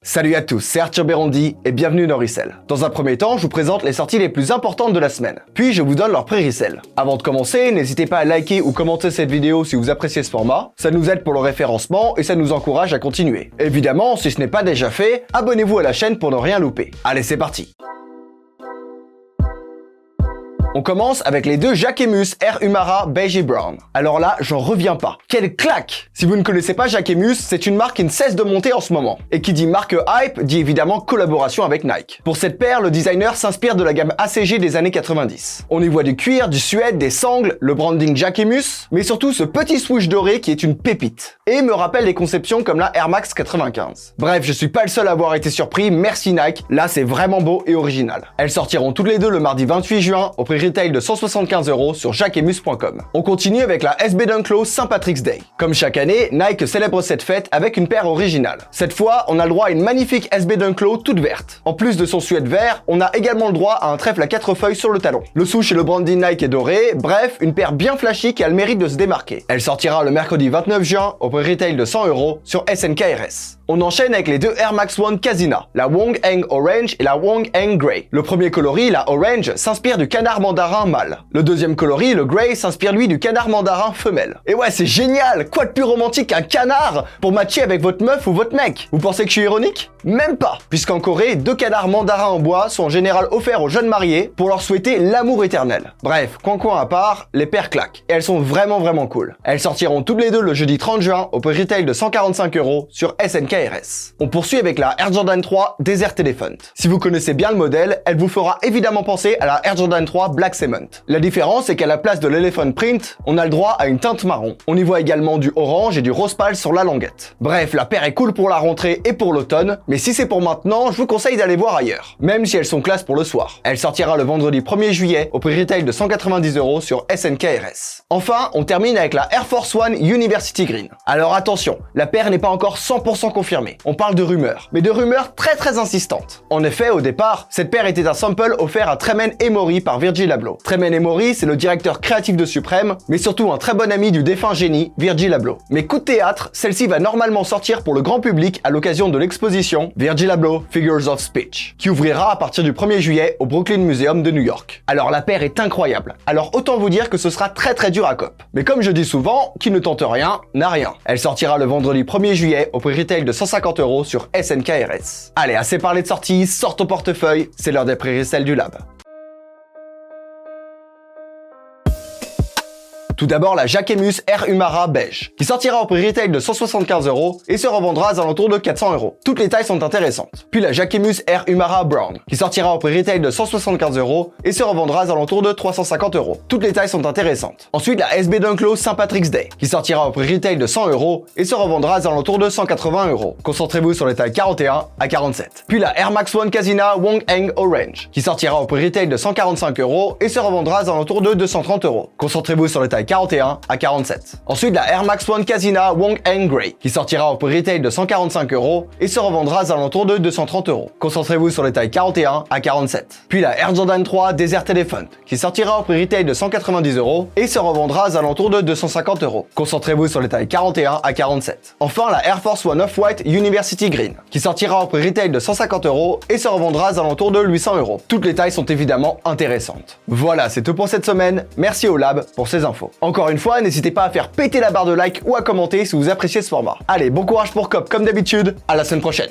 Salut à tous, c'est Arthur Bérondi et bienvenue dans Resell. Dans un premier temps, je vous présente les sorties les plus importantes de la semaine. Puis je vous donne leur prix Resell. Avant de commencer, n'hésitez pas à liker ou commenter cette vidéo si vous appréciez ce format. Ça nous aide pour le référencement et ça nous encourage à continuer. Évidemment, si ce n'est pas déjà fait, abonnez-vous à la chaîne pour ne rien louper. Allez, c'est parti. On commence avec les deux Jacquemus Air Umara Beige et Brown. Alors là, j'en reviens pas. Quelle claque! Si vous ne connaissez pas Jacquemus, c'est une marque qui ne cesse de monter en ce moment. Et qui dit marque hype, dit évidemment collaboration avec Nike. Pour cette paire, le designer s'inspire de la gamme ACG des années 90. On y voit du cuir, du suède, des sangles, le branding Jacquemus, mais surtout ce petit swoosh doré qui est une pépite. Et me rappelle des conceptions comme la Air Max 95. Bref, je suis pas le seul à avoir été surpris, merci Nike, là c'est vraiment beau et original. Elles sortiront toutes les deux le mardi 28 juin au prix retail de 175 € sur jacquemus.com. On continue avec la SB Dunk Low Saint Patrick's Day. Comme chaque année, Nike célèbre cette fête avec une paire originale. Cette fois, on a le droit à une magnifique SB Dunk Low toute verte. En plus de son suède vert, on a également le droit à un trèfle à 4 feuilles sur le talon. Le swoosh et le branding Nike est doré, bref, une paire bien flashy qui a le mérite de se démarquer. Elle sortira le mercredi 29 juin au prix retail de 100 € sur SNKRS. On enchaîne avec les deux Air Max One Casina, la Wong Heng Orange et la Wong Heng Grey. Le premier coloris, la Orange, s'inspire du canard mandarin mâle. Le deuxième coloris, le Grey, s'inspire lui du canard mandarin femelle. Et ouais, c'est génial! Quoi de plus romantique qu'un canard pour matcher avec votre meuf ou votre mec? Vous pensez que je suis ironique? Même pas! Puisqu'en Corée, deux canards mandarins en bois sont en général offerts aux jeunes mariés pour leur souhaiter l'amour éternel. Bref, coin à part, les paires claquent. Et elles sont vraiment cool. Elles sortiront toutes les deux le jeudi 30 juin au prix retail de 145 € sur SNKRS. On poursuit avec la Air Jordan 3 Desert Elephant. Si vous connaissez bien le modèle, elle vous fera évidemment penser à la Air Jordan 3 Black Cement. La différence, c'est qu'à la place de l'Elephant Print, on a le droit à une teinte marron. On y voit également du orange et du rose pâle sur la languette. Bref, la paire est cool pour la rentrée et pour l'automne, mais si c'est pour maintenant, je vous conseille d'aller voir ailleurs. Même si elles sont classe pour le soir. Elle sortira le vendredi 1er juillet au prix retail de 190 € sur SNKRS. Enfin, on termine avec la Air Force One University Green. Alors attention, la paire n'est pas encore 100% confirmée. On parle de rumeurs, mais de rumeurs très insistantes. En effet, au départ, cette paire était un sample offert à Tremaine Emory par Virgil Abloh. Tremaine Emory, c'est le directeur créatif de Supreme, mais surtout un très bon ami du défunt génie Virgil Abloh. Mais coup de théâtre, celle-ci va normalement sortir pour le grand public à l'occasion de l'exposition Virgil Abloh Figures of Speech, qui ouvrira à partir du 1er juillet au Brooklyn Museum de New York. Alors la paire est incroyable, alors autant vous dire que ce sera très dur à cop. Mais comme je dis souvent, qui ne tente rien, n'a rien. Elle sortira le vendredi 1er juillet au prix retail de 150 € sur SNKRS. Allez, assez parlé de sorties, sort ton portefeuille, c'est l'heure des prix Resell du Lab. Tout d'abord la Jacquemus Air Umara Beige, qui sortira au prix retail de 175 € et se revendra aux alentours de 400 €. Toutes les tailles sont intéressantes. Puis la Jacquemus Air Umara Brown, qui sortira au prix retail de 175 € et se revendra aux alentours de 350 €. Toutes les tailles sont intéressantes. Ensuite la SB Dunk Low Saint Patrick's Day, qui sortira au prix retail de 100 € et se revendra aux alentours de 180 €. Concentrez-vous sur les tailles 41 à 47. Puis la Air Max One Casina Wong Heng Orange, qui sortira au prix retail de 145 € et se revendra aux alentours de 230 €. Concentrez-vous sur les tailles 41 à 47. Ensuite, la Air Max One Casina Wong Heng Grey, qui sortira au prix retail de 145 € et se revendra aux alentours de 230 €. Concentrez-vous sur les tailles 41 à 47. Puis la Air Jordan 3 Desert Elephant, qui sortira au prix retail de 190 € et se revendra aux alentours de 250 €. Concentrez-vous sur les tailles 41 à 47. Enfin, la Air Force One Off-White University Green, qui sortira au prix retail de 150 € et se revendra aux alentours de 800 €. Toutes les tailles sont évidemment intéressantes. Voilà, c'est tout pour cette semaine. Merci au Lab pour ces infos. Encore une fois, n'hésitez pas à faire péter la barre de like ou à commenter si vous appréciez ce format. Allez, bon courage pour COP comme d'habitude, à la semaine prochaine.